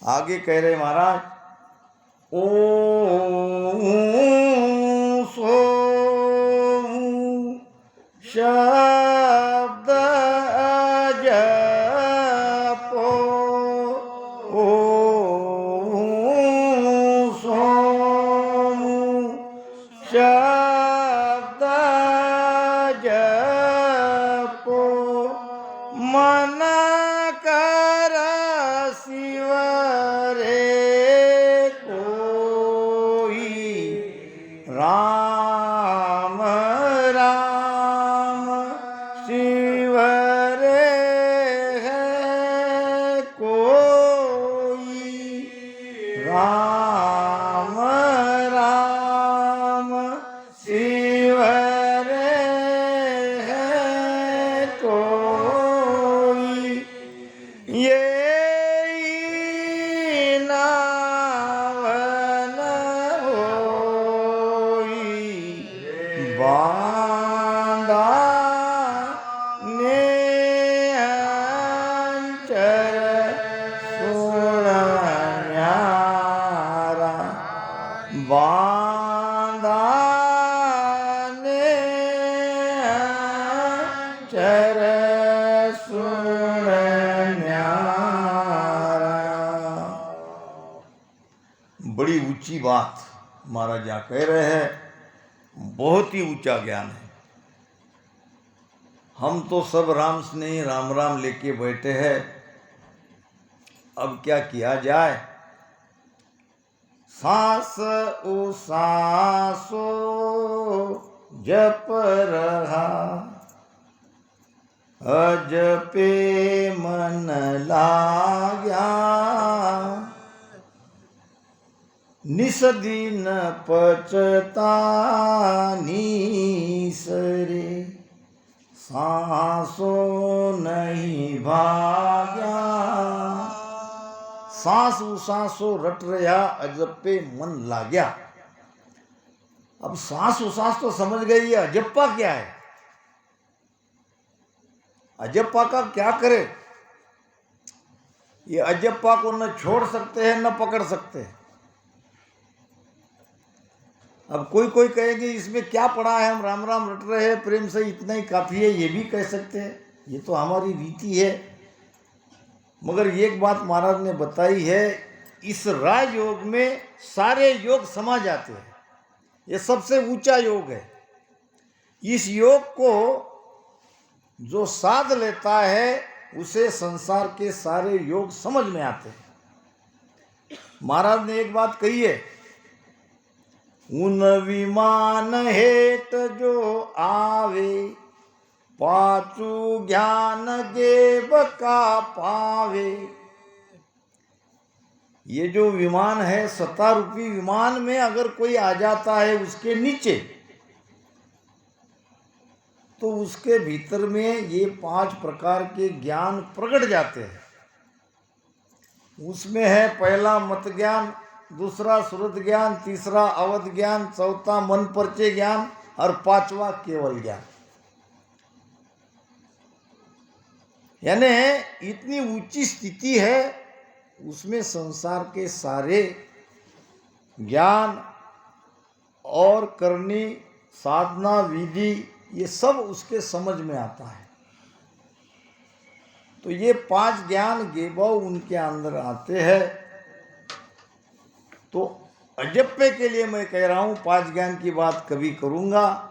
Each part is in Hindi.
आगे कह रहे महाराज, ओम सो शब्द जपो, ओम सोम शब्द जपो, मन कर शिव रे कोई, राम राम शिव रे है कोई, राम राम शिव रे है कोई, ये नावन होई, बांधा ने अंचर सुन न्यारा, बांधा ने अंचर सुन न्यारा। बड़ी ऊंची बात महाराज यहाँ कह रहे हैं, बहुत ही ऊंचा ज्ञान है। हम तो सब राम स्नेही राम राम लेके बैठे हैं, अब क्या किया जाए। सांस ओ सांसो जप रहा, अजपे मन लाग्या, निस दिन पचतानी सांसो नहीं भाग्या। सांस उसासो रट रहा, अजप्पे मन लाग्या। अब सांस उसास तो समझ गई है, अजप्पा क्या है, अजप्पा का क्या करे। ये अजप्पा को न छोड़ सकते हैं न पकड़ सकते हैं। अब कोई कोई कहेंगे इसमें क्या पड़ा है, हम राम राम रट रहे हैं, प्रेम से इतना ही काफी है, ये भी कह सकते हैं, ये तो हमारी रीति है। मगर एक बात महाराज ने बताई है, इस राजयोग में सारे योग समा जाते हैं, ये सबसे ऊंचा योग है। इस योग को जो साध लेता है उसे संसार के सारे योग समझ में आते हैं। महाराज ने एक बात कही है, उन विमान हेत जो आवे, पाचू ज्ञान देव का पावे। ये जो विमान है, 70 रूपी विमान में अगर कोई आ जाता है उसके नीचे, तो उसके भीतर में ये 5 प्रकार के ज्ञान प्रकट जाते हैं। उसमें है पहला मत ज्ञान, दूसरा श्रुत ज्ञान, तीसरा अवध ज्ञान, चौथा मन परिचय ज्ञान और 5वां केवल ज्ञान। यानी इतनी ऊंची स्थिति है, उसमें संसार के सारे ज्ञान और करनी साधना विधि ये सब उसके समझ में आता है। तो ये 5 ज्ञान गेबव उनके अंदर आते हैं। तो अजप्पे के लिए मैं कह रहा हूँ 5 ज्ञान की बात कभी करूँगा,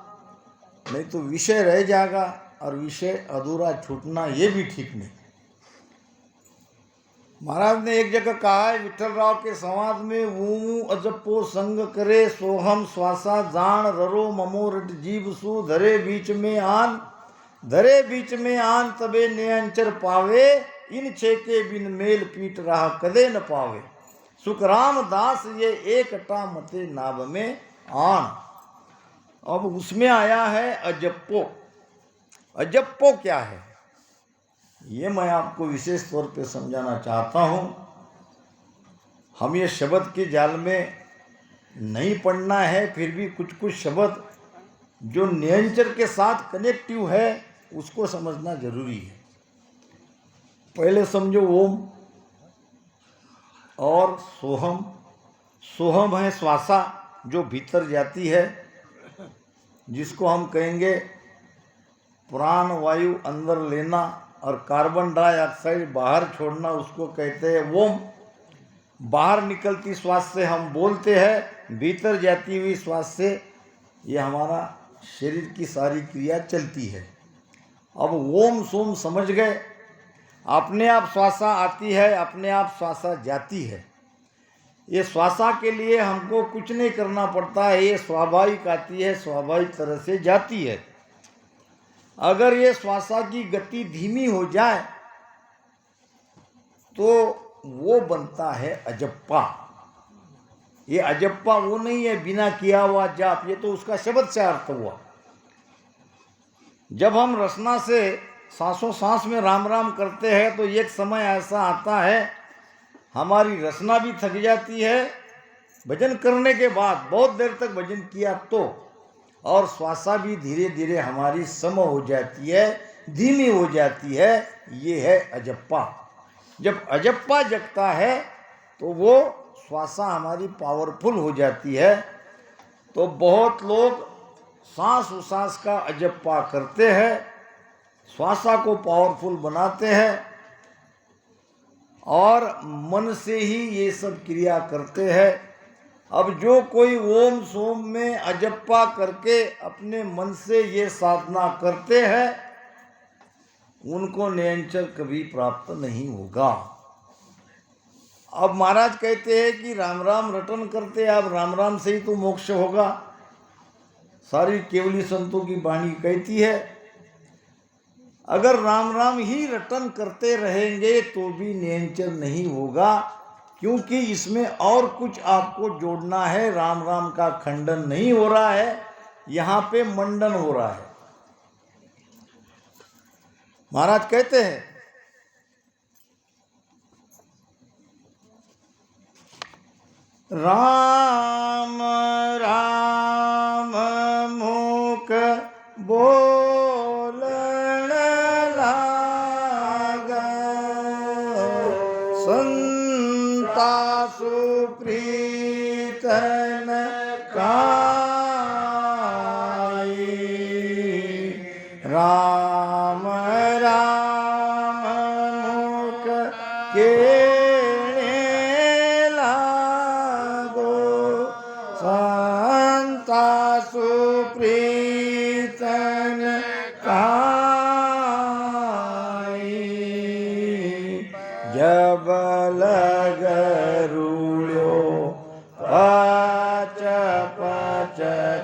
नहीं तो विषय रह जाएगा और विषय अधूरा छूटना ये भी ठीक नहीं। महाराज ने एक जगह कहा है विठल राव के संवाद में, वो अजप्पो संग करे सोहम श्वासा जान ररो ममो रट जीव सु धरे बीच में आन, धरे बीच में आन तबे नियंचर पावे, इन छे के बिन मेल पीट रहा कदे न पावे। सुखराम दास ये एकटा मते नाभ में आन। अब उसमें आया है अजप्पो। अजप्पो क्या है ये मैं आपको विशेष तौर पे समझाना चाहता हूँ। हम ये शब्द के जाल में नहीं पढ़ना है, फिर भी कुछ कुछ शब्द जो नियंचर के साथ कनेक्टिव है उसको समझना जरूरी है। पहले समझो ओम। और सोहम, सोहम है श्वासा जो भीतर जाती है, जिसको हम कहेंगे प्राण वायु अंदर लेना और कार्बन डाइऑक्साइड बाहर छोड़ना, उसको कहते हैं ओम। बाहर निकलती श्वास से हम बोलते हैं, भीतर जाती हुई श्वास से ये हमारा शरीर की सारी क्रिया चलती है। अब ओम सोम समझ गए, अपने आप श्वासा आती है, अपने आप श्वासा जाती है। ये श्वासा के लिए हमको कुछ नहीं करना पड़ता है, ये स्वाभाविक आती है, स्वाभाविक तरह से जाती है। अगर ये श्वासा की गति धीमी हो जाए तो वो बनता है अजप्पा। ये अजप्पा वो नहीं है बिना किया हुआ जाप, ये तो उसका शब्द से अर्थ हुआ। जब हम रसना से सांसों सांस में राम राम करते हैं तो एक समय ऐसा आता है हमारी रसना भी थक जाती है भजन करने के बाद, बहुत देर तक भजन किया तो, और श्वासा भी धीरे धीरे हमारी सम हो जाती है, धीमी हो जाती है। ये है अजप्पा। जब अजप्पा जगता है तो वो श्वासा हमारी पावरफुल हो जाती है। तो बहुत लोग सांस उसास का अजप्पा करते हैं, श्वासा को पावरफुल बनाते हैं और मन से ही ये सब क्रिया करते हैं। अब जो कोई ओम सोम में अजप्पा करके अपने मन से ये साधना करते हैं उनको निरंतर कभी प्राप्त नहीं होगा। अब महाराज कहते हैं कि राम राम रटन करते, अब राम राम से ही तो मोक्ष होगा, सारी केवली संतों की वाणी कहती है। अगर राम राम ही रटन करते रहेंगे तो भी निरंतर नहीं होगा, क्योंकि इसमें और कुछ आपको जोड़ना है। राम राम का खंडन नहीं हो रहा है, यहाँ पे मंडन हो रहा है। महाराज कहते हैं राम राम मुख बोलन लागा, संता सुप्रीतन काई। राम राम मुख के संता सुप्रीतन काई। जब लग रूलो पच पच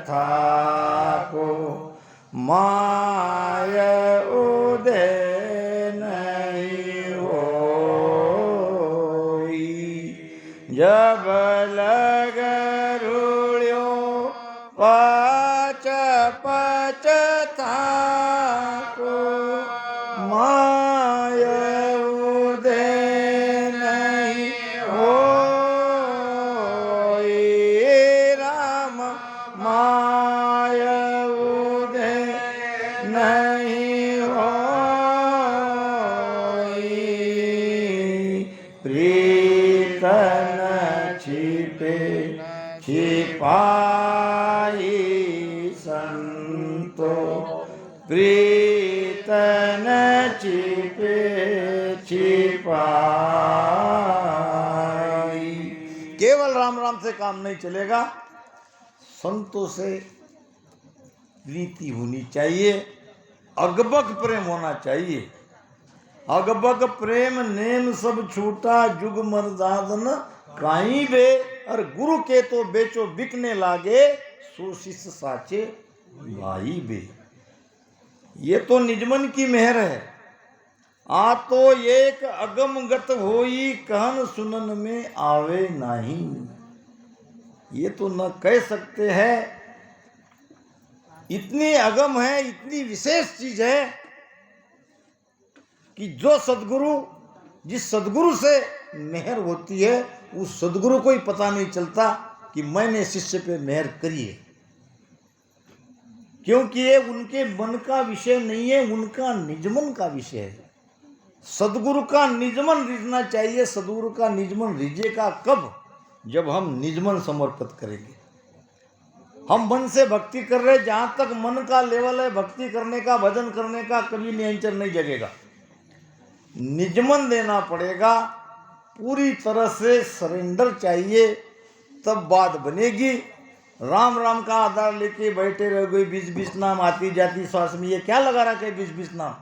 थाको, माय उदय नहीं होई। जब लग पच पच थाको, माय उदय नहीं होई। राम माय उदय नहीं होई। प्रीतन छिपे छिपाई संतो, प्रीतन छिपे छिपाई। केवल राम राम से काम नहीं चलेगा, संतों से प्रीति होनी चाहिए, अगबग प्रेम होना चाहिए। अगबग प्रेम नेम सब छूटा, जुग मर्दादन काई बे। और गुरु के तो बेचो बिकने लागे, सो शिष्य साचे भाई बे। ये तो निजमन की मेहर है। आ तो एक अगमगत होई, कहन सुनन में आवे नहीं। ये तो न कह सकते हैं, इतनी अगम है, इतनी विशेष चीज है कि जो सदगुरु, जिस सदगुरु से मेहर होती है उस सदगुरु को ही पता नहीं चलता कि मैंने शिष्य पे मेहर करी है, क्योंकि ये उनके मन का विषय नहीं है, उनका निजमन का विषय है। सदगुरु का निजमन रिझना चाहिए। सदगुरु का निजमन रिझेगा कब? जब हम निजमन समर्पित करेंगे। हम मन से भक्ति कर रहे, जहां तक मन का लेवल है भक्ति करने का, भजन करने का, कभी नियंत्रण नहीं जगेगा। निजमन देना पड़ेगा, पूरी तरह से सरेंडर चाहिए, तब बात बनेगी। राम राम का आधार लेके बैठे रहोगे, 20-20 नाम आती जाती श्वास में, ये क्या लगा रखा है 20-20 नाम?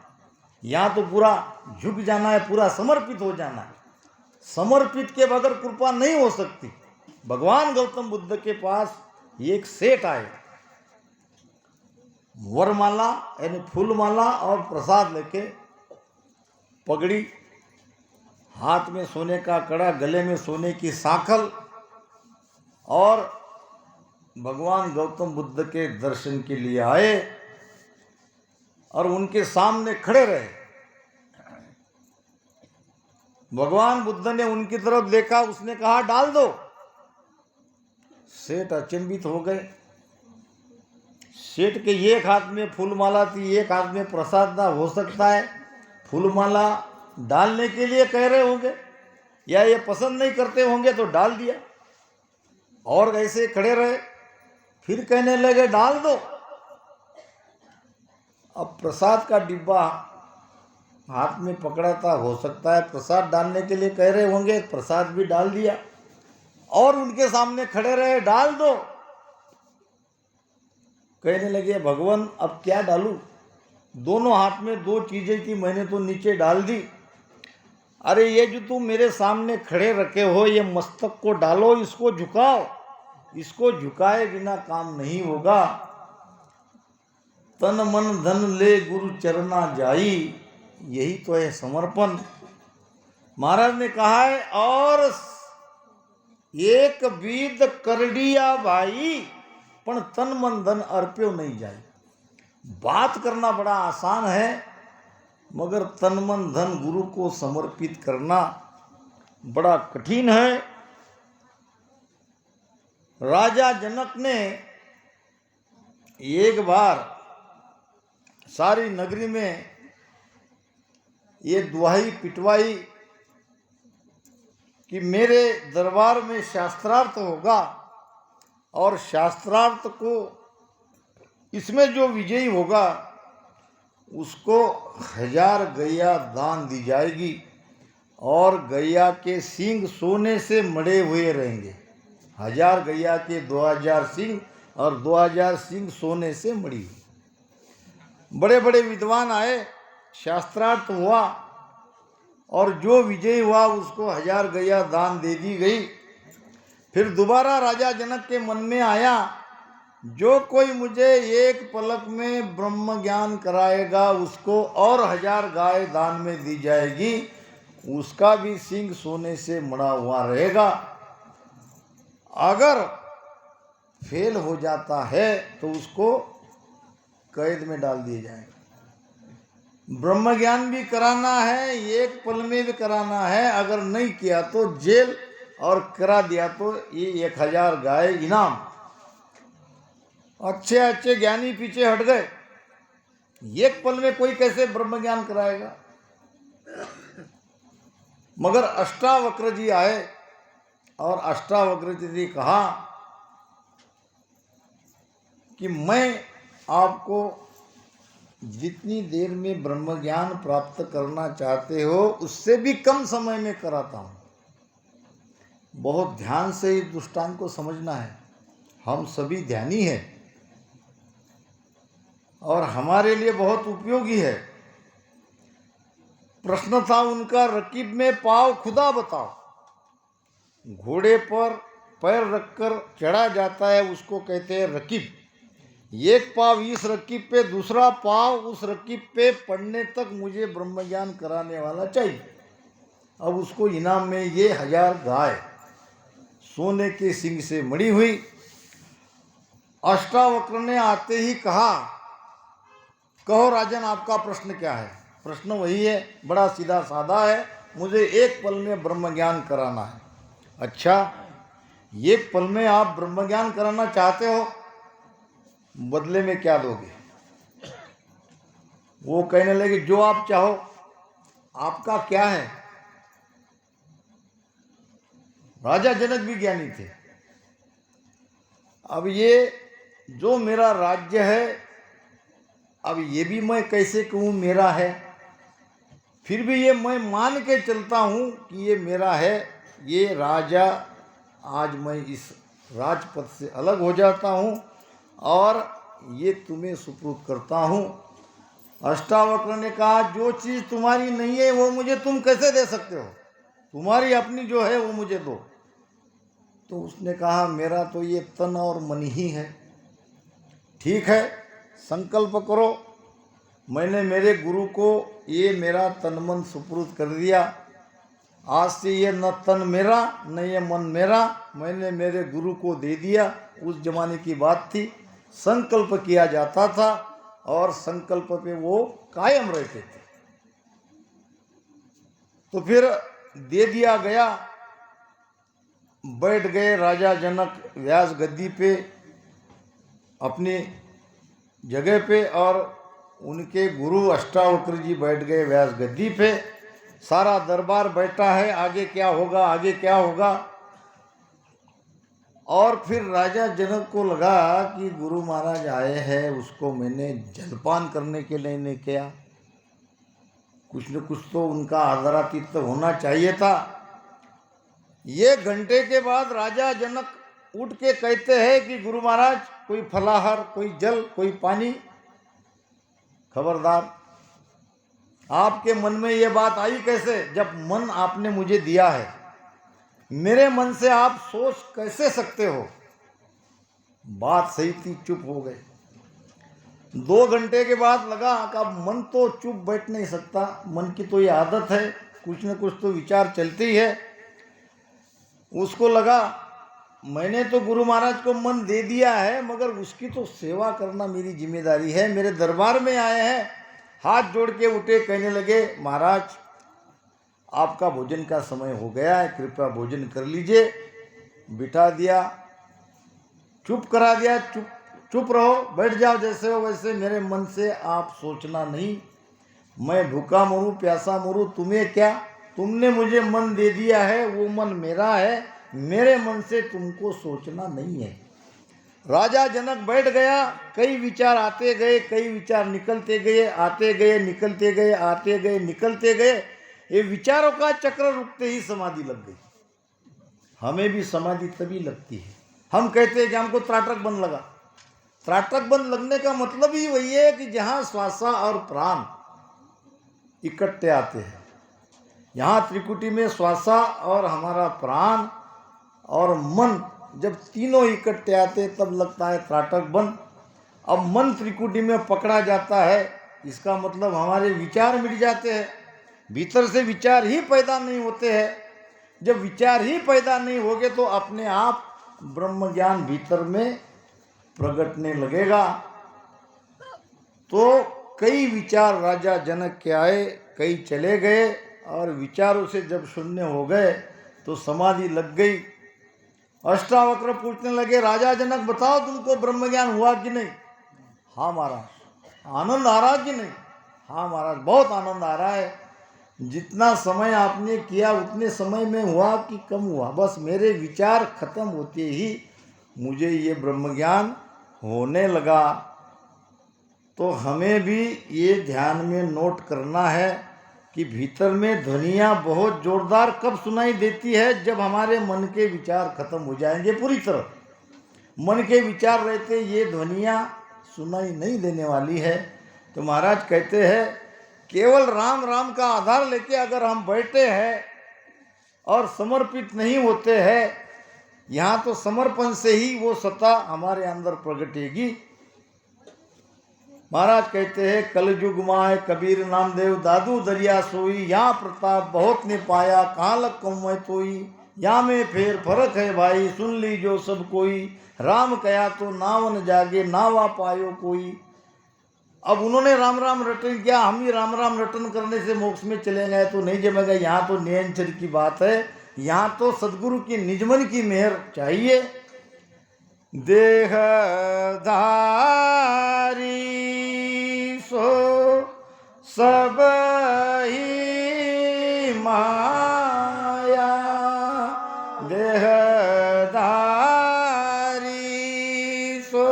यहाँ तो पूरा झुक जाना है, पूरा समर्पित हो जाना है। समर्पित के बगैर कृपा नहीं हो सकती। भगवान गौतम बुद्ध के पास एक सेठ आए, वरमाला यानी फूलमाला और प्रसाद लेके, पगड़ी, हाथ में सोने का कड़ा, गले में सोने की सांखल, और भगवान गौतम बुद्ध के दर्शन के लिए आए और उनके सामने खड़े रहे। भगवान बुद्ध ने उनकी तरफ देखा, उसने कहा डाल दो। सेठ अचंभित हो गए। सेठ के एक हाथ में फूलमाला थी, एक हाथ में प्रसाद था। हो सकता है फूलमाला डालने के लिए कह रहे होंगे, या ये पसंद नहीं करते होंगे तो डाल दिया। और ऐसे खड़े रहे, फिर कहने लगे डाल दो। अब प्रसाद का डिब्बा हाथ में पकड़ा था, हो सकता है प्रसाद डालने के लिए कह रहे होंगे, प्रसाद भी डाल दिया। और उनके सामने खड़े रहे, डाल दो। कहने लगे भगवान अब क्या डालूं? दोनों हाथ में दो चीजें थी, मैंने तो नीचे डाल दी। अरे ये जो तुम मेरे सामने खड़े रखे हो, ये मस्तक को डालो, इसको झुकाओ। इसको झुकाए बिना काम नहीं होगा। तन मन धन ले गुरु चरना जाई, यही तो है समर्पण। महाराज ने कहा है, और एक बीत करडिया भाई, पण तन मन धन अर्प्यो नहीं जाए। बात करना बड़ा आसान है, मगर तन मन धन गुरु को समर्पित करना बड़ा कठिन है। राजा जनक ने एक बार सारी नगरी में ये दुहाई पिटवाई कि मेरे दरबार में शास्त्रार्थ होगा, और शास्त्रार्थ को इसमें जो विजयी होगा उसको 1000 गैया दान दी जाएगी, और गैया के सींग सोने से मड़े हुए रहेंगे। 1000 गैया के 2000 सींग, और 2000 सींग सोने से मड़ी हुई। बड़े बड़े विद्वान आए, शास्त्रार्थ हुआ, और जो विजयी हुआ उसको 1000 गैया दान दे दी गई। फिर दोबारा राजा जनक के मन में आया, जो कोई मुझे एक पलक में ब्रह्म ज्ञान कराएगा उसको और 1000 गाय दान में दी जाएगी, उसका भी सींग सोने से मड़ा हुआ रहेगा। अगर फेल हो जाता है तो उसको कैद में डाल दिए जाएंगे। ब्रह्म ज्ञान भी कराना है, एक पल में भी कराना है, अगर नहीं किया तो जेल, और करा दिया तो ये 1000 गाय इनाम। अच्छे अच्छे ज्ञानी पीछे हट गए। एक पल में कोई कैसे ब्रह्म ज्ञान कराएगा? मगर अष्टावक्र जी आए, और अष्टावक्र जी ने कहा कि मैं आपको जितनी देर में ब्रह्म ज्ञान प्राप्त करना चाहते हो उससे भी कम समय में कराता हूँ। बहुत ध्यान से इस दृष्टांत को समझना है। हम सभी ध्यानी हैं और हमारे लिए बहुत उपयोगी है। प्रश्न था उनका, रकीब में पाव खुदा बताओ। घोड़े पर पैर रखकर चढ़ा जाता है, उसको कहते हैं रकीब। एक पाव इस रकीब पे, दूसरा पाव उस रकीब पे पड़ने तक मुझे ब्रह्म ज्ञान कराने वाला चाहिए। अब उसको इनाम में ये 1000 गाय सोने के सिंग से मड़ी हुई। अष्टावक्र ने आते ही कहा, कहो राजन आपका प्रश्न क्या है? प्रश्न वही है, बड़ा सीधा साधा है, मुझे एक पल में ब्रह्म ज्ञान कराना है। अच्छा, एक पल में आप ब्रह्म ज्ञान कराना चाहते हो, बदले में क्या दोगे? वो कहने लगे, जो आप चाहो। आपका क्या है? राजा जनक भी ज्ञानी थे। अब ये जो मेरा राज्य है, अब ये भी मैं कैसे कहूँ मेरा है? फिर भी ये मैं मान के चलता हूँ कि ये मेरा है। ये राजा, आज मैं इस राजपद से अलग हो जाता हूँ और ये तुम्हें सुपुर्द करता हूँ। अष्टावक्र ने कहा, जो चीज़ तुम्हारी नहीं है वो मुझे तुम कैसे दे सकते हो? तुम्हारी अपनी जो है वो मुझे दो। तो उसने कहा, मेरा तो ये तन और मन ही है। ठीक है, संकल्प करो। मैंने मेरे गुरु को ये मेरा तन मन सुपुर्द कर दिया। आज से ये न तन मेरा न ये मन मेरा, मैंने मेरे गुरु को दे दिया। उस जमाने की बात थी, संकल्प किया जाता था और संकल्प पे वो कायम रहते थे। तो फिर दे दिया गया। बैठ गए राजा जनक व्यास गद्दी पे, अपनी जगह पे, और उनके गुरु अष्टावक्र जी बैठ गए व्यास गद्दी पे। सारा दरबार बैठा है, आगे क्या होगा, आगे क्या होगा। और फिर राजा जनक को लगा कि गुरु महाराज आए हैं, उसको मैंने जलपान करने के लिए नहीं किया। कुछ न कुछ तो उनका आदरातिथ्य होना चाहिए था। ये घंटे के बाद राजा जनक उठ के कहते हैं कि गुरु महाराज, कोई फलाहार, कोई जल, कोई पानी। खबरदार, आपके मन में ये बात आई कैसे, जब मन आपने मुझे दिया है? मेरे मन से आप सोच कैसे सकते हो? बात सही थी, चुप हो गए। 2 घंटे के बाद लगा कि अब मन तो चुप बैठ नहीं सकता, मन की तो ये आदत है, कुछ न कुछ तो विचार चलती है। उसको लगा, मैंने तो गुरु महाराज को मन दे दिया है, मगर उसकी तो सेवा करना मेरी जिम्मेदारी है। मेरे दरबार में आए हैं। हाथ जोड़ के उठे, कहने लगे, महाराज आपका भोजन का समय हो गया है, कृपया भोजन कर लीजिए। बिठा दिया, चुप करा दिया, चुप रहो, बैठ जाओ, जैसे हो वैसे। मेरे मन से आप सोचना नहीं। मैं भूखा मरूं, प्यासा मरूं, तुम्हें क्या? तुमने मुझे मन दे दिया है, वो मन मेरा है। मेरे मन से तुमको सोचना नहीं है। राजा जनक बैठ गया। कई विचार आते गए, कई विचार निकलते गए, आते गए, निकलते गए, आते गए, निकलते गए। ये विचारों का चक्र रुकते ही समाधि लग गई। हमें भी समाधि तभी लगती है, हम कहते हैं कि हमको त्राटक बंद लगा। त्राटक बंद लगने का मतलब ही वही है कि जहाँ श्वासा और प्राण इकट्ठे आते हैं। यहाँ त्रिकुटी में श्वासा और हमारा प्राण और मन जब तीनों इकट्ठे आते तब लगता है त्राटक बंद। अब मन त्रिकुटी में पकड़ा जाता है, इसका मतलब हमारे विचार मिट जाते हैं। भीतर से विचार ही पैदा नहीं होते हैं। जब विचार ही पैदा नहीं होंगे तो अपने आप ब्रह्म ज्ञान भीतर में प्रगटने लगेगा। तो कई विचार राजा जनक के आए, कई चले गए, और विचारों से जब शून्य हो गए तो समाधि लग गई। अष्टावक्र पूछने लगे, राजा जनक बताओ, तुमको ब्रह्म ज्ञान हुआ कि नहीं? हाँ महाराज। आनंद आ रहा कि नहीं? हाँ महाराज, बहुत आनंद आ रहा है। जितना समय आपने किया उतने समय में हुआ कि कम हुआ? बस मेरे विचार खत्म होते ही मुझे ये ब्रह्म ज्ञान होने लगा। तो हमें भी ये ध्यान में नोट करना है कि भीतर में ध्वनियाँ बहुत जोरदार कब सुनाई देती है? जब हमारे मन के विचार खत्म हो जाएंगे पूरी तरह। मन के विचार रहते ये ध्वनियाँ सुनाई नहीं देने वाली है। तो महाराज कहते हैं, केवल राम राम का आधार लेके अगर हम बैठे हैं और समर्पित नहीं होते हैं, यहाँ तो समर्पण से ही वो सत्ता हमारे अंदर प्रगटेगी। महाराज कहते हैं, कलयुग माय कबीर नामदेव दादू दरिया सोई, यहाँ प्रताप बहुत ने पाया, कहाँ लग कम तोई, यहाँ में फेर फर्क है भाई, सुन ली जो सब कोई, राम कया तो नावन जागे, नावा पायो कोई। अब उन्होंने राम राम रटन किया, हम ही राम राम रटन करने से मोक्ष में चले गए तो नहीं जमेगा। यहाँ तो नियंचर की बात है, यहाँ तो सदगुरु की निजमन की मेहर चाहिए। देह धारी सो सब ही माया देहधारी सो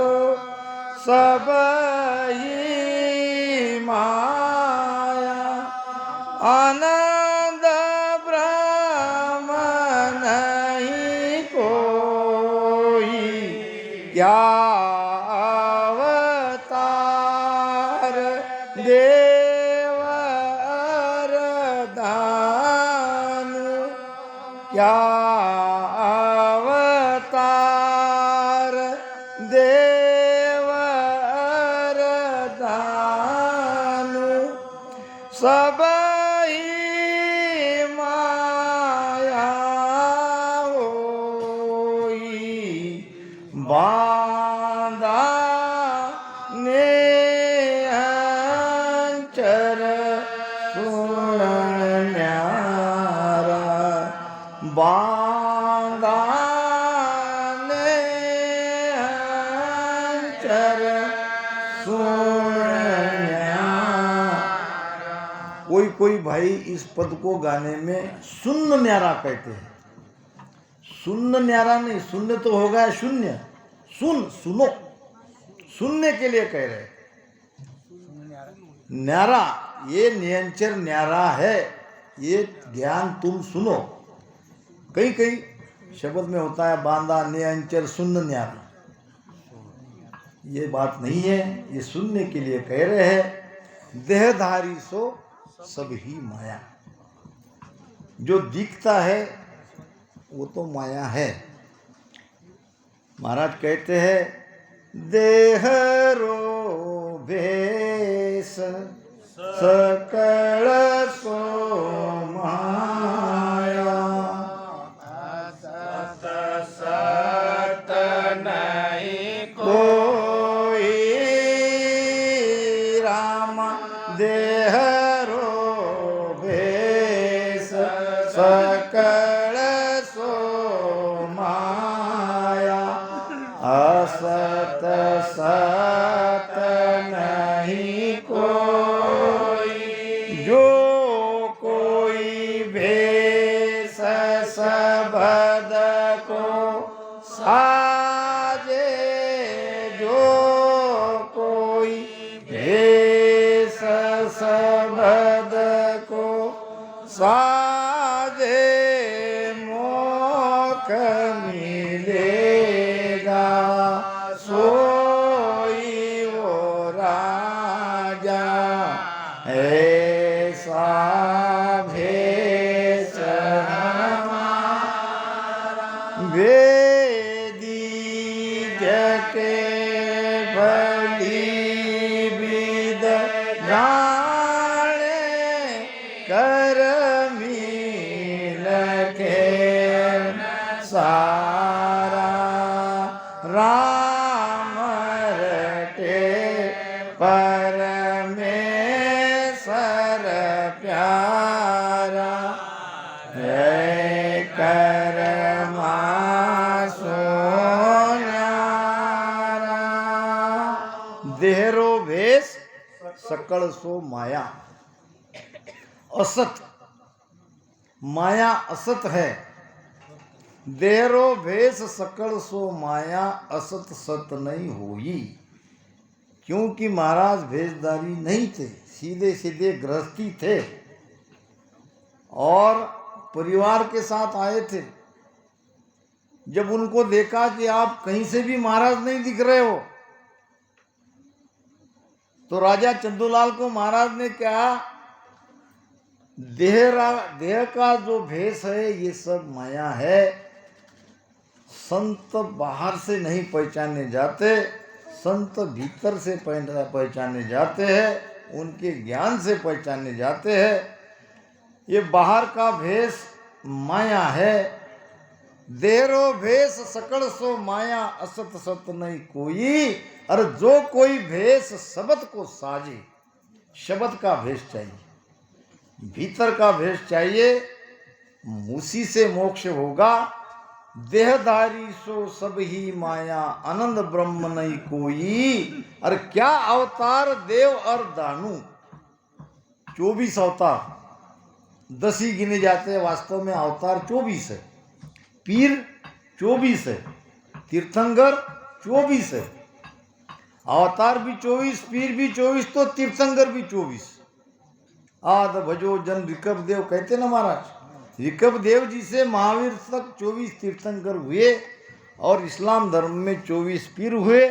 सब ही माया आनंद ब्रह्म नहीं कोई क्या अवतार देव दानु क्या अवतार देव दानु सब ही माया होई बांधा ने अंचर सुन न्यारा बांधा ने अंचर सुन न्यारा। कोई भाई इस पद को गाने में सुन्न न्यारा कहते हैं। सुन्न न्यारा नहीं, शून्य तो होगा शून्य, सुनो सुनने के लिए कह रहे। न्यारा ये नियंचर न्यारा है, ये ज्ञान तुम सुनो। कई कई शब्द में होता है बांधा नियंचर सुन्न न्यारा, ये बात नहीं है, ये सुनने के लिए कह रहे हैं। देहधारी सो सब ही माया, जो दिखता है वो तो माया है। महाराज कहते हैं देह रो भेष सकल सो माया सत नहीं कोई राम देह रो भेष सकल सो माया असत सत नहीं कोई जो कोई भेष सबद को साजे जो कोई भेष सबद को साजे मोक्ष मिलेगा सोई वो राजा ऐसा भेष हमारा वेदी जके भली विद जाने कर मिल के सारा राम रटे परमेश्वर प्यारा है करमा सोन्यारा। देहरो भेष सकल सो माया, असत माया असत है। देहरो भेष सकल सो माया असत सत नहीं होई। क्योंकि महाराज भेषधारी नहीं थे, सीधे सीधे गृहस्थी थे और परिवार के साथ आए थे। जब उनको देखा कि आप कहीं से भी महाराज नहीं दिख रहे हो, तो राजा चंदूलाल को महाराज ने कहा देह का जो भेष है ये सब माया है। संत बाहर से नहीं पहचाने जाते, संत भीतर से पहचाने जाते हैं, उनके ज्ञान से पहचाने जाते हैं। ये बाहर का भेष माया है। देहरो भेष सकल सो माया असत सत नहीं कोई। और जो कोई भेष शब्द को साजे, शब्द का भेष चाहिए, भीतर का भेष चाहिए, उसी से मोक्ष होगा। देहधारी सो सब ही माया आनंद ब्रह्म नहीं कोई। और क्या अवतार देव और दानु, 24 अवतार 10 ही गिने जाते हैं, वास्तव में अवतार 24 है, पीर 24 है, तीर्थंकर 24 है, अवतार भी 24, पीर भी 24, तो तीर्थंकर भी 24। आद भजो जन ऋकब देव कहते ना महाराज, ऋकब देव जी से महावीर तक 24 तीर्थंकर हुए, और इस्लाम धर्म में 24 पीर हुए,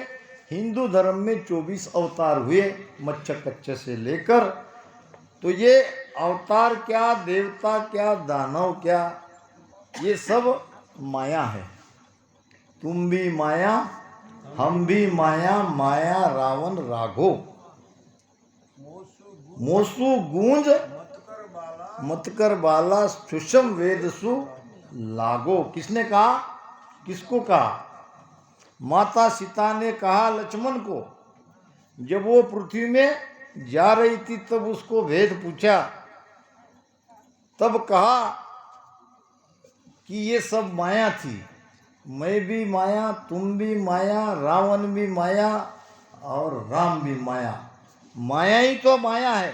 हिंदू धर्म में 24 अवतार हुए, मच्छ कच्छ से लेकर। तो ये अवतार क्या, देवता क्या, दानव क्या, ये सब माया है। तुम भी माया, हम भी माया, माया रावण राघो, मोसु गूंज मत कर बाला, सुषम वेदसु लागो। किसने कहा, किसको कहा? माता सीता ने कहा लक्ष्मण को, जब वो पृथ्वी में जा रही थी तब उसको भेद पूछा, तब कहा कि ये सब माया थी, मैं भी माया, तुम भी माया, रावण भी माया और राम भी माया। माया ही तो माया है,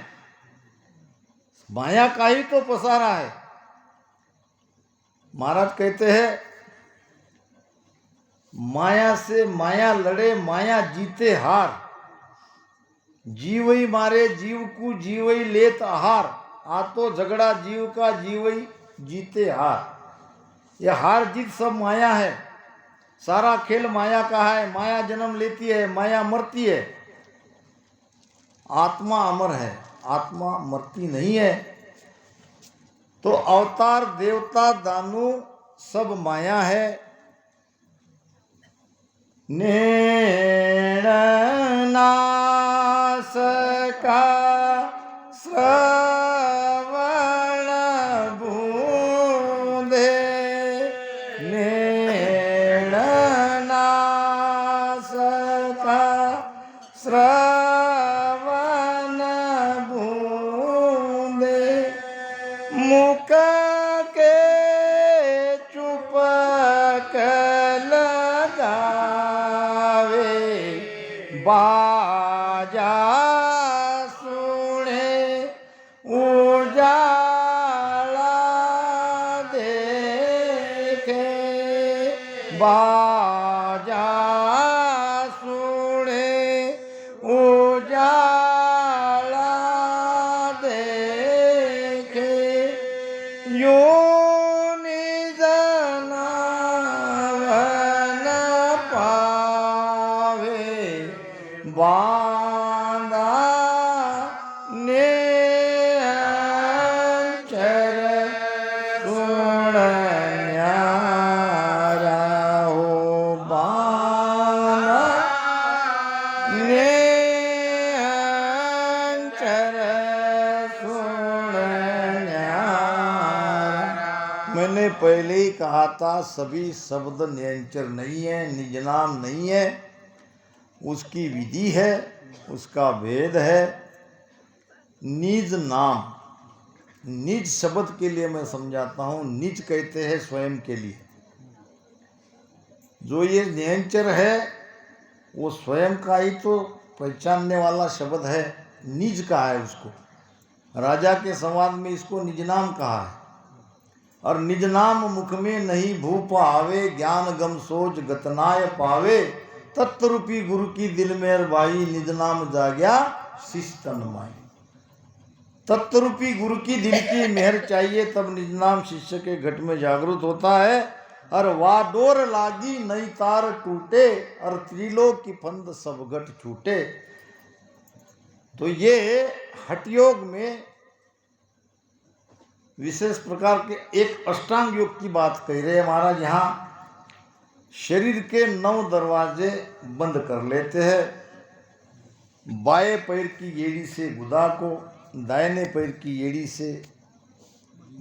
माया का ही तो पसारा है। महाराज कहते हैं, माया से माया लड़े, माया जीते हार, जीव ही मारे जीव को, जीव ही लेत आहार। आ तो झगड़ा जीव का, जीव ही जीते हार। यह हार जीत सब माया है, सारा खेल माया का है। माया जन्म लेती है, माया मरती है, आत्मा अमर है, आत्मा मरती नहीं है। तो अवतार, देवता, दानु सब माया है। नेण नास का श्रवण बूंदे, नेण नास का श्रवण बूंदे, मुख के चुप कल बाजा सुने उजाला देखे, बाजा सुने उजाला देखे, यो निज नावन पावे, बांधा ने चर सुन न्यारा हो, बांधा ने चर सुन न्यारा। मैंने पहले ही कहा था, सभी शब्द निरंतर नहीं है, निज नाम नहीं है, उसकी विधि है, उसका भेद है। निज नाम, निज शब्द के लिए मैं समझाता हूँ, निज कहते हैं स्वयं के लिए। जो ये निरंतर है वो स्वयं का ही तो पहचानने वाला शब्द है, निज कहा है उसको। राजा के संवाद में इसको निज नाम कहा है। और निज नाम मुख में नहीं भूप आवे, ज्ञान गम सोच गतनाय पावे, तत्वरूपी गुरु की दिल में भाई, निज नाम जाग्या शिष तन माई। तत्वरूपी गुरु की दिल की मेहर चाहिए, तब निज नाम शिष्य के घट में जागृत होता है। और वाडोर लागी नई तार टूटे, और त्रिलोक की फंद सब घट छूटे। तो ये हठयोग में विशेष प्रकार के एक अष्टांग योग की बात कह रहे हैं महाराज। यहाँ शरीर के 9 दरवाजे बंद कर लेते हैं। बाएं पैर की एड़ी से गुदा को, दाहिने पैर की एड़ी से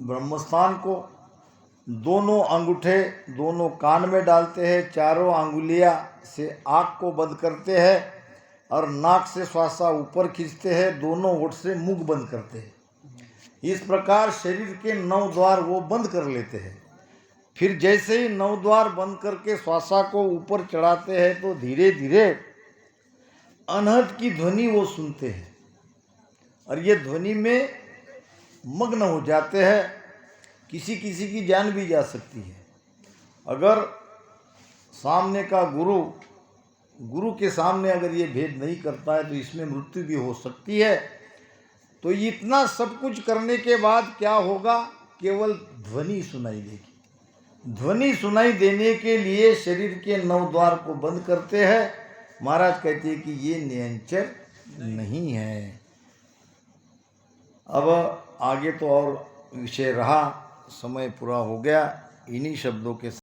ब्रह्मस्थान को, दोनों अंगूठे दोनों कान में डालते हैं, चारों अंगुलियां से आँख को बंद करते हैं, और नाक से श्वासा ऊपर खींचते हैं, दोनों होठ से मुख बंद करते हैं। इस प्रकार शरीर के 9 द्वार वो बंद कर लेते हैं। फिर जैसे ही 9 द्वार बंद करके श्वासा को ऊपर चढ़ाते हैं, तो धीरे धीरे अनहद की ध्वनि वो सुनते हैं। और ये ध्वनि में मग्न हो जाते हैं, किसी किसी की जान भी जा सकती है। अगर सामने का गुरु के सामने अगर ये भेद नहीं करता है तो इसमें मृत्यु भी हो सकती है। तो इतना सब कुछ करने के बाद क्या होगा, केवल ध्वनि सुनाई देगी। ध्वनि सुनाई देने के लिए शरीर के नवद्वार को बंद करते हैं। महाराज कहते हैं कि ये नियंचर नहीं है। अब आगे तो और विषय रहा, समय पूरा हो गया। इन्हीं शब्दों के